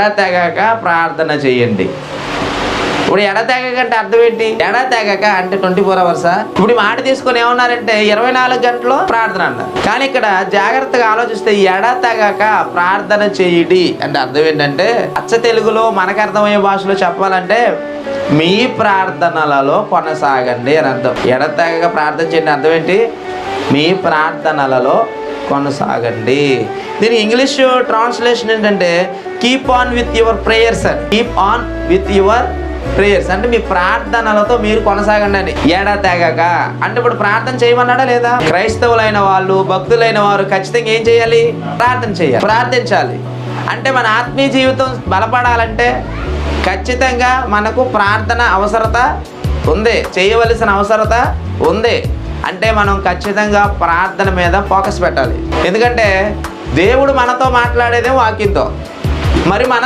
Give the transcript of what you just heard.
ఎడతెగక ప్రార్థన చేయండి. ఇప్పుడు ఎడతెగక అంటే అర్థం ఏంటి? ఎడతెగక అంటే 24 hours. ఇప్పుడు మాట తీసుకొని ఏమన్నారంటే 24 గంటలు ప్రార్థన అన్నారు. కానీ ఇక్కడ జాగ్రత్తగా ఆలోచిస్తే ఎడతెగక ప్రార్థన చేయండి అంటే అర్థం ఏంటంటే అచ్చ తెలుగులో మనకు అర్థమయ్యే భాషలో చెప్పాలంటే మీ ప్రార్థనలలో కొనసాగండి అని అర్థం. ఎడతెగక ప్రార్థన చేయండి అర్థం ఏంటి? మీ ప్రార్థనలలో కొనసాగండి. దీని ఇంగ్లీష్ ట్రాన్స్లేషన్ ఏంటంటే keep on with your prayers అని. Keep on with your prayers అంటే మీ ప్రార్థనలతో మీరు కొనసాగండి అని. ఎడతెగక అంటే ఇప్పుడు ప్రార్థన చేయమన్నాడా లేదా? క్రైస్తవులైన వాళ్ళు, భక్తులైన వారు ఖచ్చితంగా ఏం చేయాలి? ప్రార్థన చేయాలి, ప్రార్థించాలి. అంటే మన ఆత్మీయ జీవితం బలపడాలంటే ఖచ్చితంగా మనకు ప్రార్థన అవసరత ఉంది, చేయవలసిన అవసరత ఉంది. అంటే మనం ఖచ్చితంగా ప్రార్థన మీద ఫోకస్ పెట్టాలి. ఎందుకంటే దేవుడు మనతో మాట్లాడేదే వాక్యంతో. మరి మనం